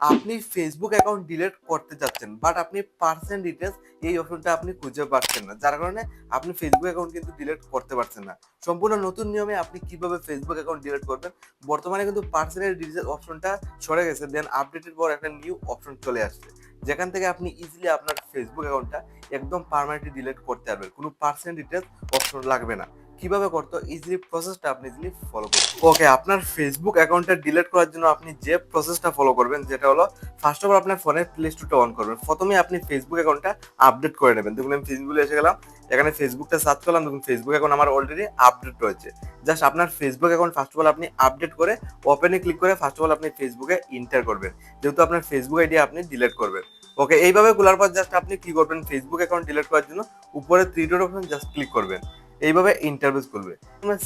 আপনি Facebook account delete করতে চাচ্ছেন, বাট আপনি পার্সোনাল ডিটেইলস এই অপশনটা আপনি খুঁজে পাচ্ছেন না। যার কারণে আপনি ফেসবুক অ্যাকাউন্ট কিন্তু ডিলিট করতে পারছেন না। সম্পূর্ণ নতুন নিয়মে আপনি কিভাবে ফেসবুক অ্যাকাউন্ট ডিলিট করবেন? বর্তমানে কিন্তু পার্সোনাল ডিটেইলস অপশনটা সরে গেছে। দেন আপডেটের পর একটা নিউ অপশন চলে আসছে। যেখান থেকে আপনি ইজিলি আপনার ফেসবুক অ্যাকাউন্টটা একদম পার্মানেন্টলি ডিলিট করতে পারবেন। কোনো পার্সোনাল ডিটেইলস অপশন লাগবে না। কিভাবে করতে হয় ইজিলি প্রসেসটা আপনি ইজিলি ফলো করুন। ওকে, আপনার ফেসবুক অ্যাকাউন্টটা ডিলিট করার জন্য আপনি যে প্রসেসটা ফলো করবেন যেটা হলো ফার্স্ট অফ অল আপনার ফোনের প্লে স্টোরটা অন করবেন। প্রথমে আপনি ফেসবুক অ্যাকাউন্টটা আপডেট করে নেবেন। দেখুন আমি ফেসবুকে এসে গেলাম, এখানে ফেসবুকটা সার্চ করলাম, দেখুন ফেসবুক অ্যাকাউন্ট আমার অলরেডি আপডেট রয়েছে। জাস্ট আপনার Facebook account first of all আপনি আপডেট করে ওপেনে ক্লিক করে ফার্স্ট অফ অল আপনি ফেসবুকে ইন্টার করবেন, যেহেতু আপনার ফেসবুক আইডি আপনি ডিলিট করবেন। ওকে, এইভাবে খোলার পর জাস্ট আপনি কি করবেন, ফেসবুক অ্যাকাউন্ট ডিলিট করার জন্য উপরে three dot option just click করবেন। এইভাবে ইন্টারফেস খুলবে।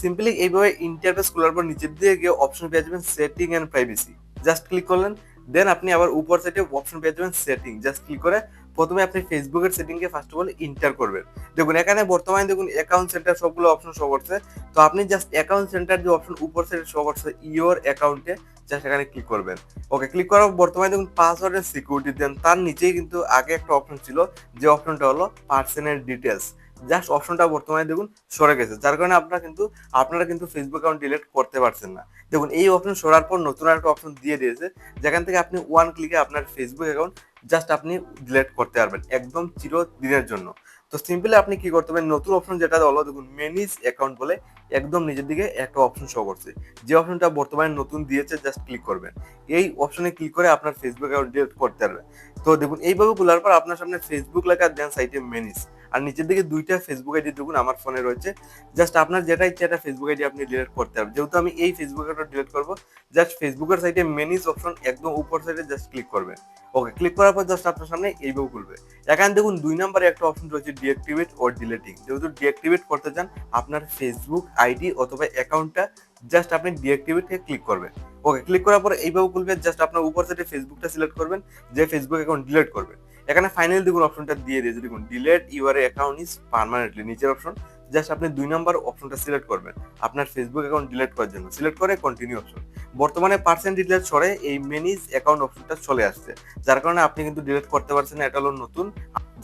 সিম্পলি এইভাবে ইন্টারফেস খোলার পর নিচের দিকে গিয়ে অপশন পেয়ে যাবেন setting and privacy, just click করলেন। দেন আপনি আবার উপর সাইডে অপশন পেয়ে যাবেন সেটিং, জাস্ট ক্লিক করে প্রথমে আপনি ফেসবুকের সেটিংকে ফার্স্ট অফ অল ইন্টার করবেন। দেখুন এখানে বর্তমানে দেখুন অ্যাকাউন্ট সেন্টার সবগুলো অপশন শো করছে। তো আপনি জাস্ট অ্যাকাউন্ট সেন্টার যে অপশন উপর সাইডে শো করছে ইওর অ্যাকাউন্টে জাস্ট এখানে ক্লিক করবেন। ওকে, ক্লিক করার বর্তমানে দেখুন পাসওয়ার্ড এন্ড সিকিউরিটি দেন, তার নিচেই কিন্তু আগে একটা অপশন ছিল যে অপশনটা হলো পার্সোনাল ডিটেলস, জাস্ট অপশনটা বর্তমানে দেখুন সরে গেছে। যার কারণে আপনারা কিন্তু ফেসবুক অ্যাকাউন্ট ডিলিট করতে পারছেন না। দেখুন এই অপশন সরার পর নতুন একটা অপশন দিয়ে দিয়েছে, যেখান থেকে আপনি ওয়ান ক্লিকে আপনার ফেসবুক অ্যাকাউন্ট জাস্ট আপনি ডিলিট করতে পারবেন একদম চিরদিনের জন্য। তো সিম্পলি আপনি কি করতে পারেন, নতুন অপশন যেটা হলো দেখুন ম্যানেজ অ্যাকাউন্ট বলে একদম নিচের দিকে একটা অপশন শো করছে। যে অপশনটা বর্তমানে নতুন দিয়েছে জাস্ট ক্লিক করবেন। এই অপশনে ক্লিক করে আপনার ফেসবুক অ্যাকাউন্ট ডিলিট করতে পারবেন। তো দেখুন এইভাবে খোলার পর আপনার সামনে ফেসবুক লেখা দেন সাইটে ম্যানেজ, আর নিচের দিকে দুইটা ফেসবুক আইডি দেখুন আমার ফোনে রয়েছে। জাস্ট আপনার যেটা ইচ্ছে একটা ফেসবুক আইডি আপনি ডিলিট করতে পারবেন। যেহেতু আমি এই ফেসবুক অ্যাকাউন্ট ডিলিট করবো, জাস্ট ফেসবুকের সাইটে ম্যানেজ অপশন একদম উপর সাইডে জাস্ট ক্লিক করবেন। ওকে, ক্লিক করার পর জাস্ট আপনার সামনে এইভাবে খুলবে। এখানে দেখুন 2 নম্বরে একটা অপশন রয়েছে ডিঅ্যাক্টিভেট অর ডিলিটিং। যেহেতু ডিঅ্যাক্টিভেট করতে চান আপনার ফেসবুক আইডি অথবা অ্যাকাউন্টটা, জাস্ট আপনি ডিঅ্যাক্টিভেটে ক্লিক করবেন। ওকে, ক্লিক করার পর এইভাবে খুলবে। জাস্ট আপনার উপর সাইডে ফেসবুকটা সিলেক্ট করবেন, যে ফেসবুক অ্যাকাউন্ট ডিলিট করবেন। এখানে ফাইনালি দেখুন অপশনটা দিয়ে দিয়েছে, দেখুন delete your account is permanently, নিচের অপশন। জাস্ট আপনি 2 নম্বর অপশনটা সিলেক্ট করবেন আপনার ফেসবুক অ্যাকাউন্ট ডিলিট করার জন্য, সিলেক্ট করে কন্টিনিউ অপশন। বর্তমানে পার্সেন্ট ডিটেইলস সরে এই ম্যানেজ অ্যাকাউন্ট অপশনটা চলে আসছে, যার কারণে আপনি কিন্তু ডিলিট করতে পারছেন না, এটা হলো নতুন।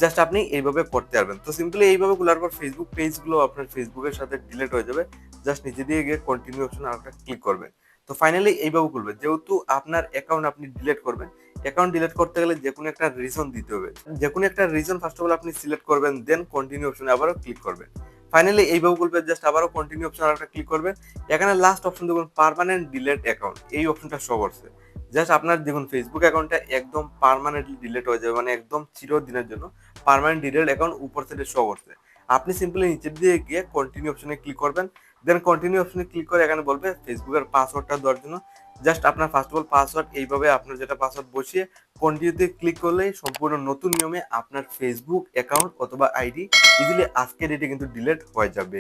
জাস্ট আপনি এইভাবে করতে পারবেন। তো সিম্পলি এইভাবে খোলার পর ফেসবুক পেজগুলো আপনার ফেসবুকের সাথে ডিলিট হয়ে যাবে। জাস্ট নিচে দিয়ে গিয়ে কন্টিনিউ অপশন আরেকটা ক্লিক করবেন। তো ফাইনালি এইভাবে খুলবে। যেহেতু আপনার অ্যাকাউন্ট আপনি ডিলিট করবেন, অ্যাকাউন্ট ডিলিট করতে গেলে যেকোনো একটা রিজন দিতে হবে। যেকোনো একটা রিজন ফার্স্ট অফ অল আপনি সিলেক্ট করবেন, দেন কন্টিনিউ অপশনে আবারও ক্লিক করবেন। ফাইনালি এইভাবে খুলবে। জাস্ট আবারও কন্টিনিউ অপশন আরেকটা ক্লিক করবেন। এখানে লাস্ট অপশন দেখুন পার্মানেন্ট ডিলিট অ্যাকাউন্ট, এই অপশনটা শো করছে। জাস্ট আপনার দেখুন ফেসবুক অ্যাকাউন্টটা একদম পার্মানেন্টলি ডিলিট হয়ে যাবে, মানে একদম চিরদিনের জন্য পার্মানেন্ট ডিলিট অ্যাকাউন্ট উপর সাইডে শো করছে। আপনি সিম্পলি নিচের দিয়ে গিয়ে কন্টিনিউ অপশনে ক্লিক করবেন। দেন কন্টিনিউ অপশনে ক্লিক করে এখানে বলবে ফেসবুকের পাসওয়ার্ডটা দেওয়ার জন্য। জাস্ট আপনার ফার্স্ট অফ অল পাসওয়ার্ড এইভাবে আপনার যেটা পাসওয়ার্ড বসিয়ে কন্টিনিউতে ক্লিক করলেই সম্পূর্ণ নতুন নিয়মে আপনার ফেসবুক অ্যাকাউন্ট অথবা আইডি ইজিলি আজকের ডেটে কিন্তু ডিলিট হয়ে যাবে।